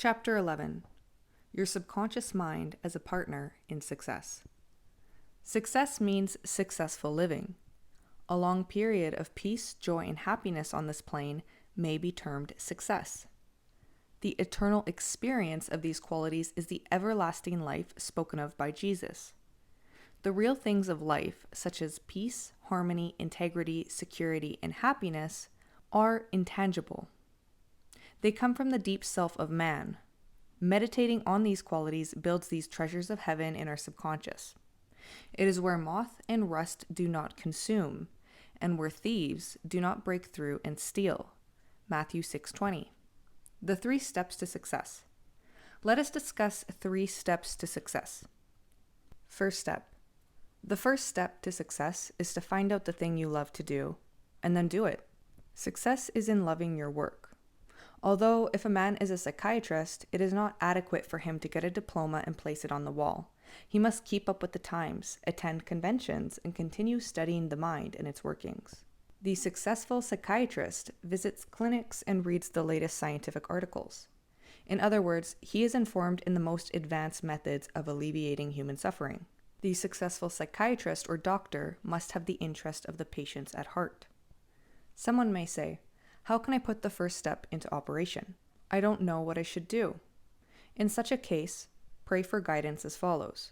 Chapter 11. Your subconscious mind as a partner in success. Success means successful living. A long period of peace, joy, and happiness on this plane may be termed success. The eternal experience of these qualities is the everlasting life spoken of by Jesus. The real things of life, such as peace, harmony, integrity, security, and happiness, are intangible. They come from the deep self of man. Meditating on these qualities builds these treasures of heaven in our subconscious. It is where moth and rust do not consume, and where thieves do not break through and steal. Matthew 6:20. The 3 steps to success. Let us discuss 3 steps to success. First step. The first step to success is to find out the thing you love to do, and then do it. Success is in loving your work. Although, if a man is a psychiatrist, it is not adequate for him to get a diploma and place it on the wall. He must keep up with the times, attend conventions, and continue studying the mind and its workings. The successful psychiatrist visits clinics and reads the latest scientific articles. In other words, he is informed in the most advanced methods of alleviating human suffering. The successful psychiatrist or doctor must have the interest of the patients at heart. Someone may say, how can I put the first step into operation? I don't know what I should do. In such a case, pray for guidance as follows.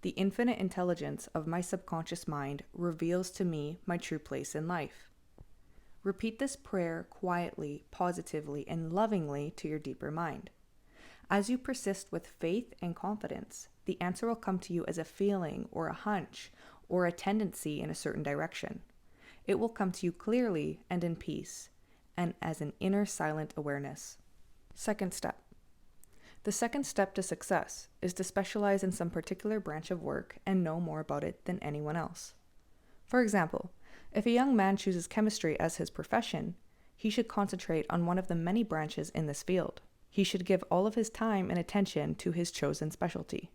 The infinite intelligence of my subconscious mind reveals to me my true place in life. Repeat this prayer quietly, positively, and lovingly to your deeper mind. As you persist with faith and confidence, the answer will come to you as a feeling or a hunch or a tendency in a certain direction. It will come to you clearly and in peace, and as an inner silent awareness. Second step. The second step to success is to specialize in some particular branch of work and know more about it than anyone else. For example, if a young man chooses chemistry as his profession, he should concentrate on one of the many branches in this field. He should give all of his time and attention to his chosen specialty.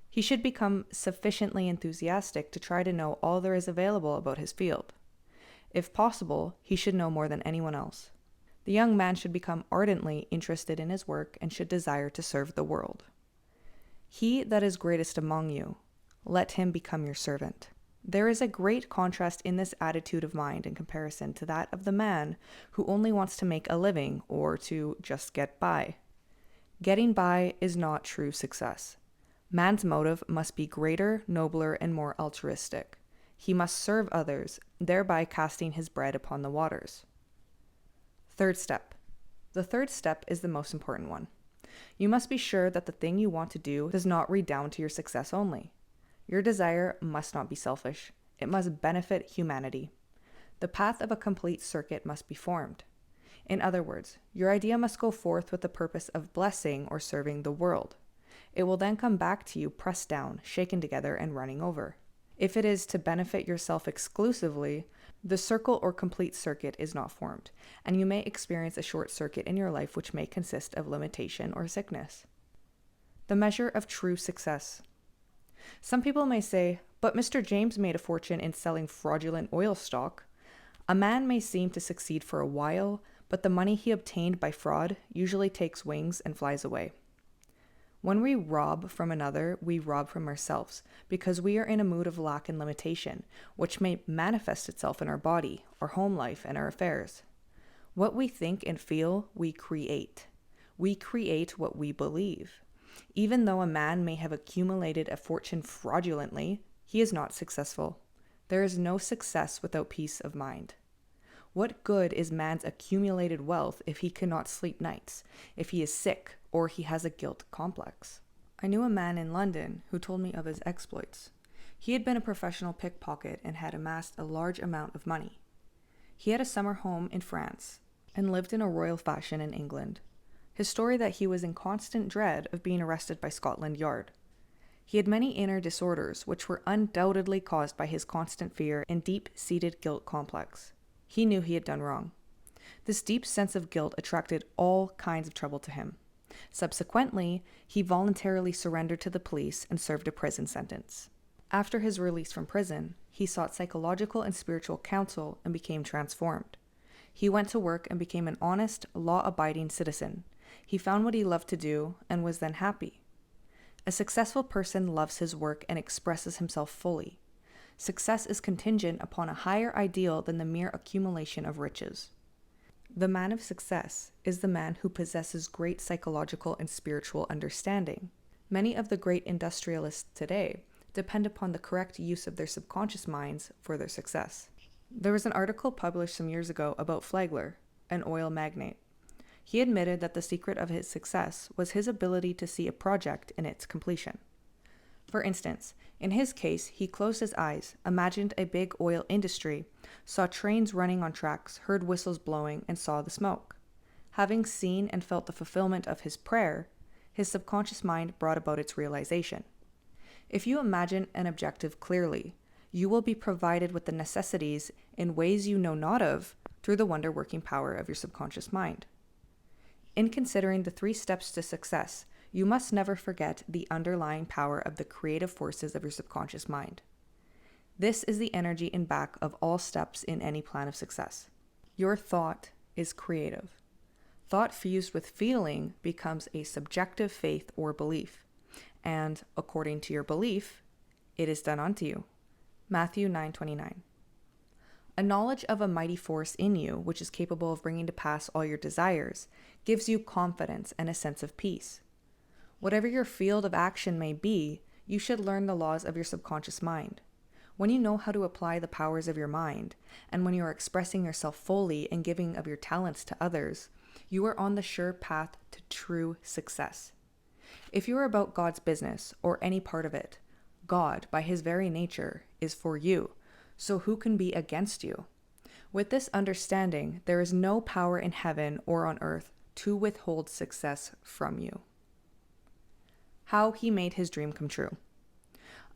He should become sufficiently enthusiastic to try to know all there is available about his field. If possible, he should know more than anyone else. The young man should become ardently interested in his work and should desire to serve the world. He that is greatest among you, let him become your servant. There is a great contrast in this attitude of mind in comparison to that of the man who only wants to make a living or to just get by. Getting by is not true success. Man's motive must be greater, nobler, and more altruistic. He must serve others, thereby casting his bread upon the waters. Third step. The third step is the most important one. You must be sure that the thing you want to do does not redound to your success only. Your desire must not be selfish. It must benefit humanity. The path of a complete circuit must be formed. In other words, your idea must go forth with the purpose of blessing or serving the world. It will then come back to you pressed down, shaken together, and running over. If it is to benefit yourself exclusively, the circle or complete circuit is not formed, and you may experience a short circuit in your life which may consist of limitation or sickness. The measure of true success. Some people may say, but Mr. James made a fortune in selling fraudulent oil stock. A man may seem to succeed for a while, but the money he obtained by fraud usually takes wings and flies away. When we rob from another, we rob from ourselves, because we are in a mood of lack and limitation, which may manifest itself in our body, our home life, and our affairs. What we think and feel, we create. We create what we believe. Even though a man may have accumulated a fortune fraudulently, he is not successful. There is no success without peace of mind. What good is man's accumulated wealth if he cannot sleep nights, if he is sick, or he has a guilt complex? I knew a man in London who told me of his exploits. He had been a professional pickpocket and had amassed a large amount of money. He had a summer home in France and lived in a royal fashion in England. His story that he was in constant dread of being arrested by Scotland Yard. He had many inner disorders which were undoubtedly caused by his constant fear and deep-seated guilt complex. He knew he had done wrong. This deep sense of guilt attracted all kinds of trouble to him. Subsequently, he voluntarily surrendered to the police and served a prison sentence. After his release from prison, he sought psychological and spiritual counsel and became transformed. He went to work and became an honest, law-abiding citizen, He found what he loved to do and was then happy. A successful person loves his work and expresses himself fully. Success is contingent upon a higher ideal than the mere accumulation of riches. The man of success is the man who possesses great psychological and spiritual understanding. Many of the great industrialists today depend upon the correct use of their subconscious minds for their success. There was an article published some years ago about Flagler, an oil magnate. He admitted that the secret of his success was his ability to see a project in its completion. For instance, in his case, he closed his eyes, imagined a big oil industry, saw trains running on tracks, heard whistles blowing, and saw the smoke. Having seen and felt the fulfillment of his prayer, his subconscious mind brought about its realization. If you imagine an objective clearly, you will be provided with the necessities in ways you know not of through the wonder-working power of your subconscious mind. In considering the 3 steps to success, you must never forget the underlying power of the creative forces of your subconscious mind. This is the energy in back of all steps in any plan of success. Your thought is creative. Thought fused with feeling becomes a subjective faith or belief, and according to your belief, it is done unto you. Matthew 9:29. A knowledge of a mighty force in you, which is capable of bringing to pass all your desires, gives you confidence and a sense of peace. Whatever your field of action may be, you should learn the laws of your subconscious mind. When you know how to apply the powers of your mind, and when you are expressing yourself fully and giving of your talents to others, you are on the sure path to true success. If you are about God's business, or any part of it, God, by his very nature, is for you, so who can be against you? With this understanding, there is no power in heaven or on earth to withhold success from you. How he made his dream come true.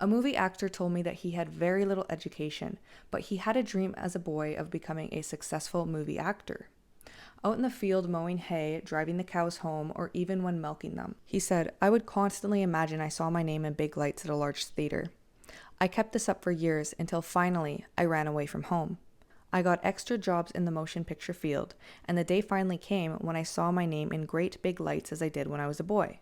A movie actor told me that he had very little education, but he had a dream as a boy of becoming a successful movie actor. Out in the field mowing hay, driving the cows home, or even when milking them, he said, I would constantly imagine I saw my name in big lights at a large theater. I kept this up for years until finally I ran away from home. I got extra jobs in the motion picture field, and the day finally came when I saw my name in great big lights as I did when I was a boy.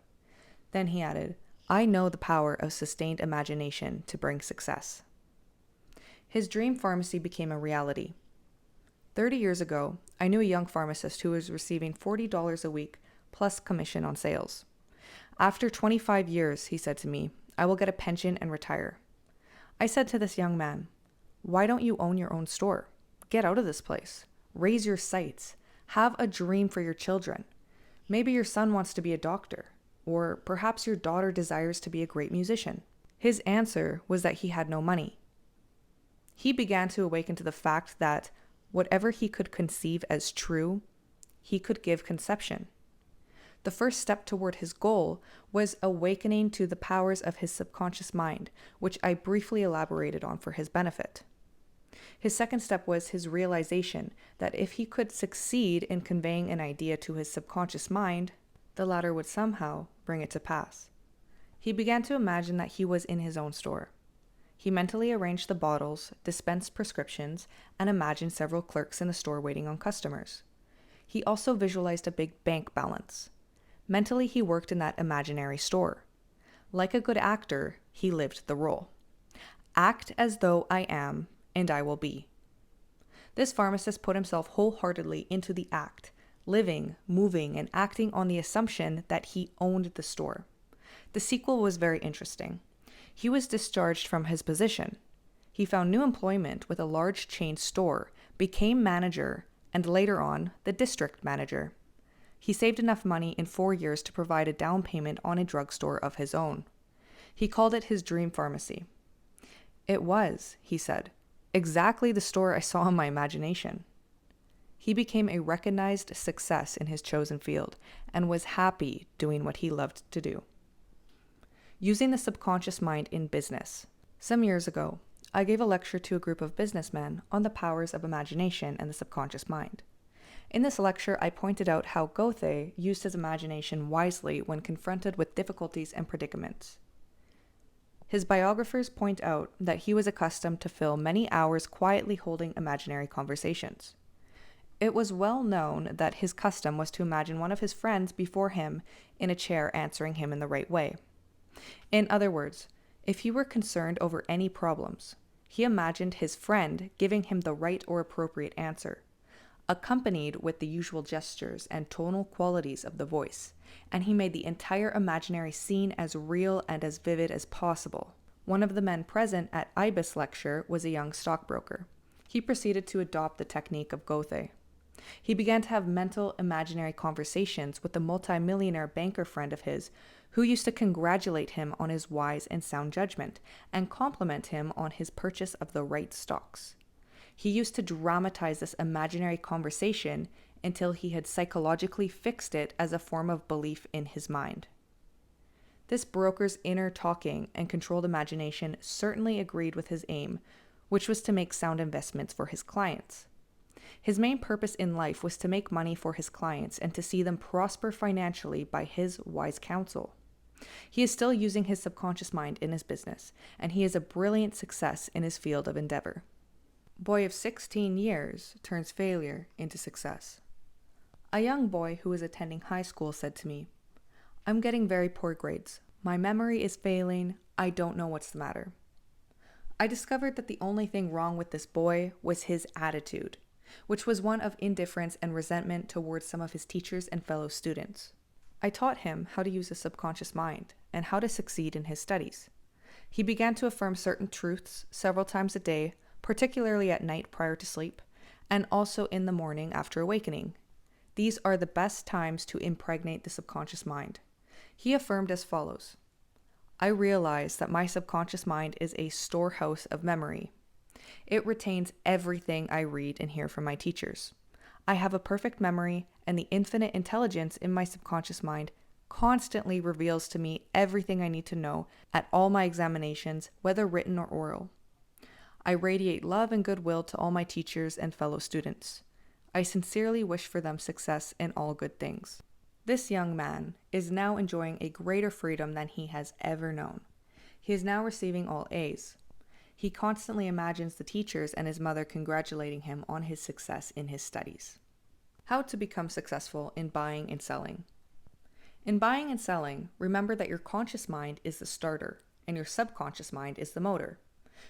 Then he added, I know the power of sustained imagination to bring success. His dream pharmacy became a reality. 30 years ago, I knew a young pharmacist who was receiving $40 a week plus commission on sales. After 25 years, he said to me, I will get a pension and retire. I said to this young man, why don't you own your own store? Get out of this place. Raise your sights. Have a dream for your children. Maybe your son wants to be a doctor, or perhaps your daughter desires to be a great musician. His answer was that he had no money. He began to awaken to the fact that whatever he could conceive as true, he could give conception. The first step toward his goal was awakening to the powers of his subconscious mind, which I briefly elaborated on for his benefit. His second step was his realization that if he could succeed in conveying an idea to his subconscious mind, the latter would somehow bring it to pass. He began to imagine that he was in his own store. He mentally arranged the bottles, dispensed prescriptions, and imagined several clerks in the store waiting on customers. He also visualized a big bank balance. Mentally, he worked in that imaginary store. Like a good actor, he lived the role. Act as though I am, and I will be. This pharmacist put himself wholeheartedly into the act, living, moving, and acting on the assumption that he owned the store. The sequel was very interesting. He was discharged from his position. He found new employment with a large chain store, became manager, and later on, the district manager. He saved enough money in 4 years to provide a down payment on a drugstore of his own. He called it his dream pharmacy. It was, he said, exactly the store I saw in my imagination. He became a recognized success in his chosen field and was happy doing what he loved to do. Using the subconscious mind in business. Some years ago, I gave a lecture to a group of businessmen on the powers of imagination and the subconscious mind. In this lecture, I pointed out how Goethe used his imagination wisely when confronted with difficulties and predicaments. His biographers point out that he was accustomed to fill many hours quietly holding imaginary conversations. It was well known that his custom was to imagine one of his friends before him in a chair answering him in the right way. In other words, if he were concerned over any problems, he imagined his friend giving him the right or appropriate answer, accompanied with the usual gestures and tonal qualities of the voice, and he made the entire imaginary scene as real and as vivid as possible. One of the men present at Ibis' lecture was a young stockbroker. He proceeded to adopt the technique of Goethe. He began to have mental, imaginary conversations with a multimillionaire banker friend of his who used to congratulate him on his wise and sound judgment and compliment him on his purchase of the right stocks. He used to dramatize this imaginary conversation until he had psychologically fixed it as a form of belief in his mind. This broker's inner talking and controlled imagination certainly agreed with his aim, which was to make sound investments for his clients. His main purpose in life was to make money for his clients and to see them prosper financially by his wise counsel. He is still using his subconscious mind in his business, and he is a brilliant success in his field of endeavor. Boy of 16 years turns failure into success. A young boy who was attending high school said to me, "I'm getting very poor grades. My memory is failing. I don't know what's the matter." I discovered that the only thing wrong with this boy was his attitude, which was one of indifference and resentment towards some of his teachers and fellow students. I taught him how to use his subconscious mind and how to succeed in his studies. He began to affirm certain truths several times a day, particularly at night prior to sleep, and also in the morning after awakening. These are the best times to impregnate the subconscious mind. He affirmed as follows: "I realize that my subconscious mind is a storehouse of memory. It retains everything I read and hear from my teachers. I have a perfect memory, and the infinite intelligence in my subconscious mind constantly reveals to me everything I need to know at all my examinations, whether written or oral. I radiate love and goodwill to all my teachers and fellow students. I sincerely wish for them success in all good things." This young man is now enjoying a greater freedom than he has ever known. He is now receiving all A's. He constantly imagines the teachers and his mother congratulating him on his success in his studies. How to become successful in buying and selling. In buying and selling, remember that your conscious mind is the starter and your subconscious mind is the motor.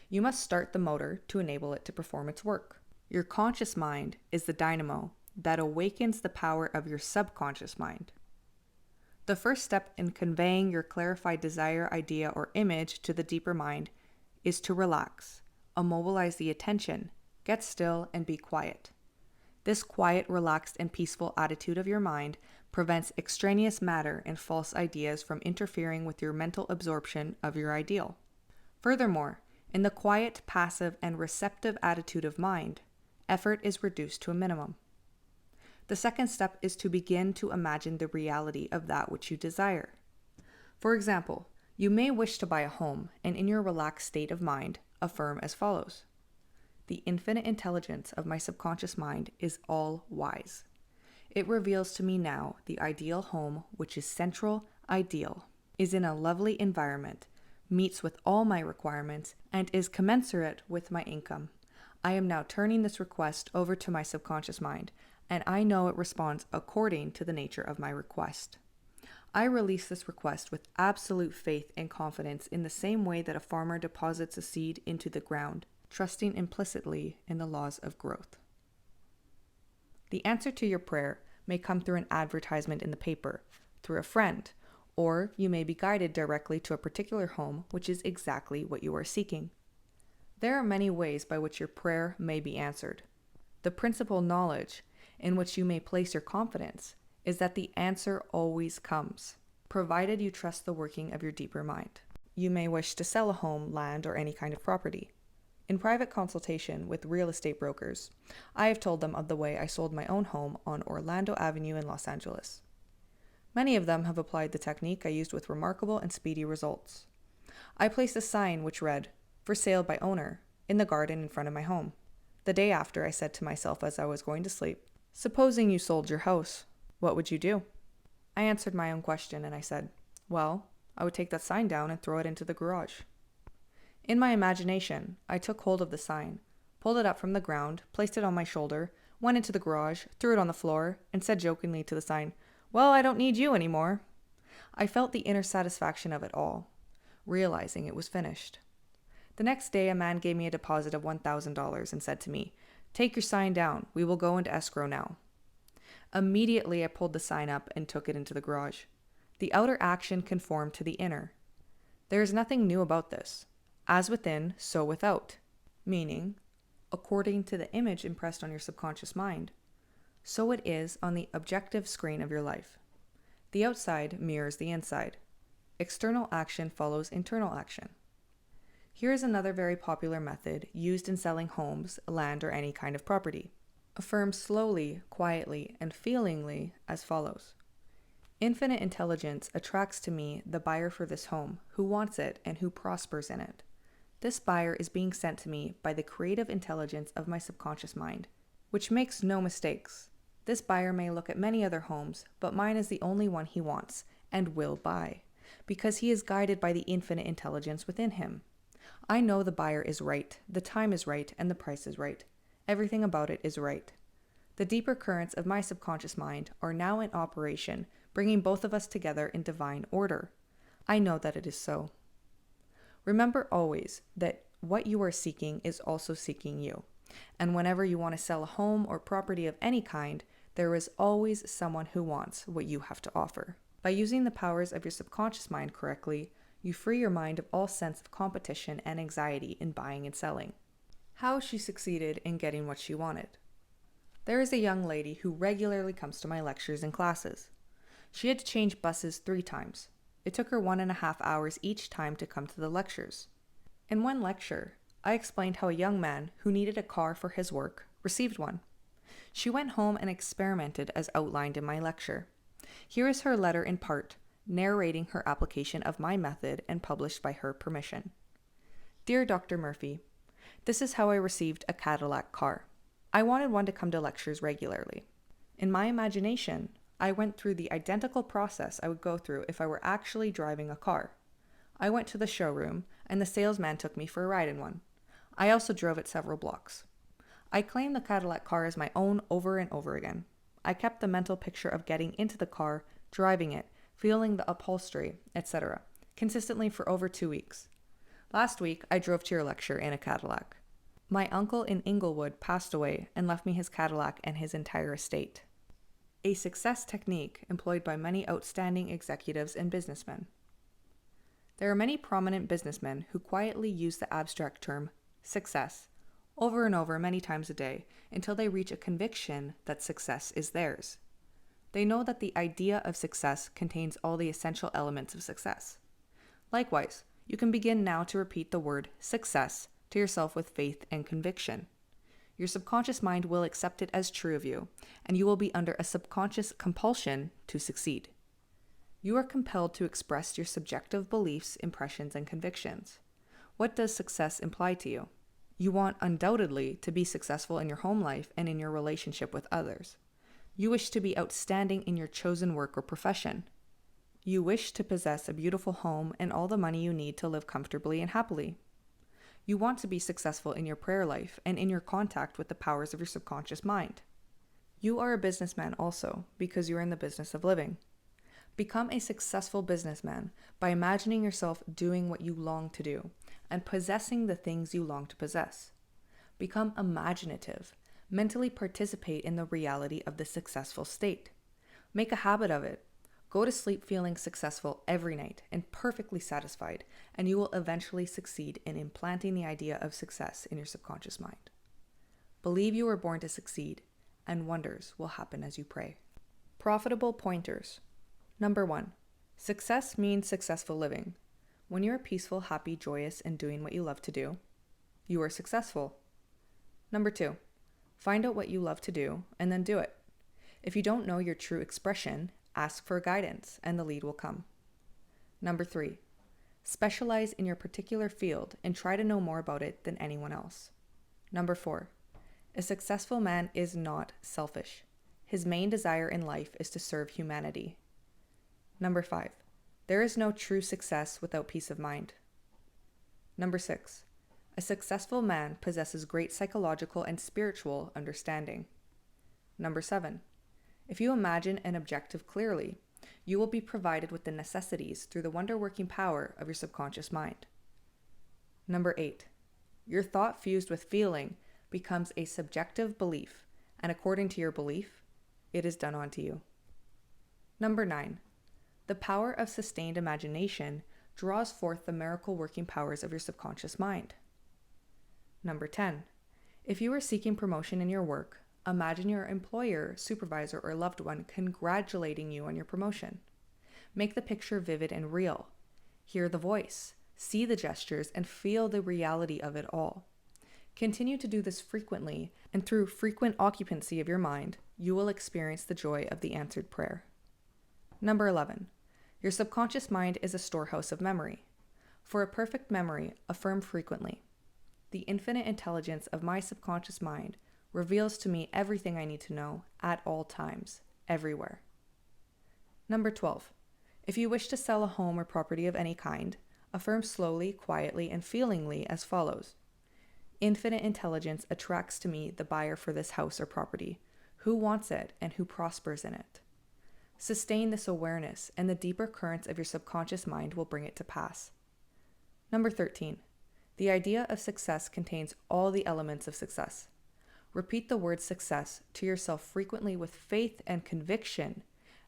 You must start the motor to enable it to perform its work. Your conscious mind is the dynamo that awakens the power of your subconscious mind. The first step in conveying your clarified desire, idea, or image to the deeper mind is to relax, immobilize the attention, get still, and be quiet. This quiet, relaxed, and peaceful attitude of your mind prevents extraneous matter and false ideas from interfering with your mental absorption of your ideal. Furthermore, in the quiet, passive, and receptive attitude of mind, effort is reduced to a minimum. The second step is to begin to imagine the reality of that which you desire. For example, you may wish to buy a home, and in your relaxed state of mind, affirm as follows: "The infinite intelligence of my subconscious mind is all wise. It reveals to me now the ideal home, which is central, ideal, is in a lovely environment, meets with all my requirements, and is commensurate with my income. I am now turning this request over to my subconscious mind, and I know it responds according to the nature of my request. I release this request with absolute faith and confidence in the same way that a farmer deposits a seed into the ground, trusting implicitly in the laws of growth." The answer to your prayer may come through an advertisement in the paper, through a friend, or you may be guided directly to a particular home which is exactly what you are seeking. There are many ways by which your prayer may be answered. The principal knowledge in which you may place your confidence is that the answer always comes, provided you trust the working of your deeper mind. You may wish to sell a home, land, or any kind of property. In private consultation with real estate brokers, I have told them of the way I sold my own home on Orlando Avenue in Los Angeles. Many of them have applied the technique I used with remarkable and speedy results. I placed a sign which read, "For sale by owner," in the garden in front of my home. The day after, I said to myself as I was going to sleep, "Supposing you sold your house, what would you do?" I answered my own question and I said, "Well, I would take that sign down and throw it into the garage." In my imagination, I took hold of the sign, pulled it up from the ground, placed it on my shoulder, went into the garage, threw it on the floor, and said jokingly to the sign, "Well, I don't need you anymore." I felt the inner satisfaction of it all, realizing it was finished. The next day, a man gave me a deposit of $1,000 and said to me, "Take your sign down. We will go into escrow now." Immediately, I pulled the sign up and took it into the garage. The outer action conformed to the inner. There is nothing new about this. As within, so without. Meaning, according to the image impressed on your subconscious mind, so it is on the objective screen of your life. The outside mirrors the inside. External action follows internal action. Here is another very popular method used in selling homes, land, or any kind of property. Affirm slowly, quietly, and feelingly as follows. Infinite intelligence attracts to me the buyer for this home, who wants it and who prospers in it. This buyer is being sent to me by the creative intelligence of my subconscious mind, which makes no mistakes. This buyer may look at many other homes, but mine is the only one he wants and will buy, because he is guided by the infinite intelligence within him. I know the buyer is right, the time is right, and the price is right. Everything about it is right. The deeper currents of my subconscious mind are now in operation, bringing both of us together in divine order. I know that it is so. Remember always that what you are seeking is also seeking you. And whenever you want to sell a home or property of any kind, there is always someone who wants what you have to offer. By using the powers of your subconscious mind correctly, you free your mind of all sense of competition and anxiety in buying and selling. How she succeeded in getting what she wanted. There is a young lady who regularly comes to my lectures and classes. She had to change buses 3 times. It took her 1.5 hours each time to come to the lectures. In one lecture, I explained how a young man who needed a car for his work received one. She went home and experimented as outlined in my lecture. Here is her letter in part, narrating her application of my method and published by her permission. Dear Dr. Murphy, this is how I received a Cadillac car. I wanted one to come to lectures regularly. In my imagination, I went through the identical process I would go through if I were actually driving a car. I went to the showroom, and the salesman took me for a ride in one. I also drove it several blocks. I claimed the Cadillac car as my own over and over again. I kept the mental picture of getting into the car, driving it, feeling the upholstery, etc., consistently for over 2 weeks. Last week, I drove to your lecture in a Cadillac. My uncle in Inglewood passed away and left me his Cadillac and his entire estate. A success technique employed by many outstanding executives and businessmen. There are many prominent businessmen who quietly use the abstract term success over and over many times a day until they reach a conviction that success is theirs. They know that the idea of success contains all the essential elements of success. Likewise, you can begin now to repeat the word success to yourself with faith and conviction. Your subconscious mind will accept it as true of you, and you will be under a subconscious compulsion to succeed. You are compelled to express your subjective beliefs, impressions, and convictions. What does success imply to you? You want undoubtedly to be successful in your home life and in your relationship with others. You wish to be outstanding in your chosen work or profession. You wish to possess a beautiful home and all the money you need to live comfortably and happily. You want to be successful in your prayer life and in your contact with the powers of your subconscious mind. You are a businessman also because you are in the business of living. Become a successful businessman by imagining yourself doing what you long to do and possessing the things you long to possess. Become imaginative. Mentally participate in the reality of the successful state. Make a habit of it. Go to sleep feeling successful every night and perfectly satisfied, and you will eventually succeed in implanting the idea of success in your subconscious mind. Believe you were born to succeed, and wonders will happen as you pray. Profitable pointers. Number 1. Success means successful living. When you are peaceful, happy, joyous, and doing what you love to do, you are successful. Number 2. Find out what you love to do and then do it. If you don't know your true expression, ask for guidance and the lead will come. Number 3. Specialize in your particular field and try to know more about it than anyone else. Number 4. A successful man is not selfish. His main desire in life is to serve humanity. Number 5. There is no true success without peace of mind. Number 6. A successful man possesses great psychological and spiritual understanding. Number 7. If you imagine an objective clearly, you will be provided with the necessities through the wonder-working power of your subconscious mind. Number 8. Your thought fused with feeling becomes a subjective belief, and according to your belief, it is done unto you. Number 9. The power of sustained imagination draws forth the miracle-working powers of your subconscious mind. Number 10. If you are seeking promotion in your work, imagine your employer, supervisor, or loved one congratulating you on your promotion. Make the picture vivid and real. Hear the voice, see the gestures, and feel the reality of it all. Continue to do this frequently, and through frequent occupancy of your mind, you will experience the joy of the answered prayer. Number 11. Your subconscious mind is a storehouse of memory. For a perfect memory, affirm frequently. The infinite intelligence of my subconscious mind reveals to me everything I need to know at all times, everywhere. Number 12. If you wish to sell a home or property of any kind, affirm slowly, quietly, and feelingly as follows. Infinite intelligence attracts to me the buyer for this house or property, who wants it and who prospers in it. Sustain this awareness, and the deeper currents of your subconscious mind will bring it to pass. Number 13. The idea of success contains all the elements of success. Repeat the word success to yourself frequently with faith and conviction,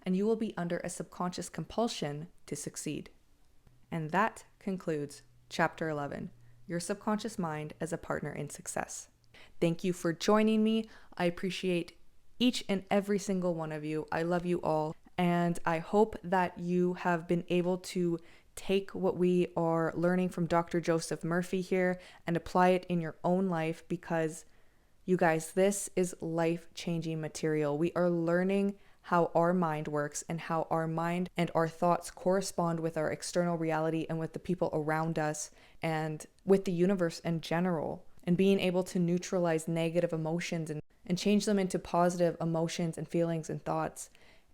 and you will be under a subconscious compulsion to succeed. And that concludes Chapter 11, Your Subconscious Mind as a Partner in Success. Thank you for joining me. I appreciate each and every single one of you. I love you all, and I hope that you have been able to take what we are learning from Dr. Joseph Murphy here and apply it in your own life, because you guys, this is life-changing material. We are learning how our mind works and how our mind and our thoughts correspond with our external reality and with the people around us and with the universe in general, and being able to neutralize negative emotions and change them into positive emotions and feelings and thoughts,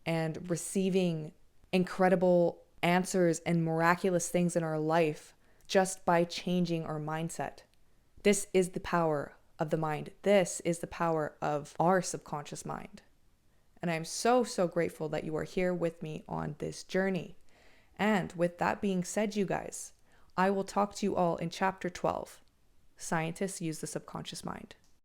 and receiving incredible answers and miraculous things in our life just by changing our mindset. This is the power of the mind. This is the power of our subconscious mind. And I'm so, so grateful that you are here with me on this journey. And with that being said, you guys, I will talk to you all in Chapter 12. Scientists use the subconscious mind.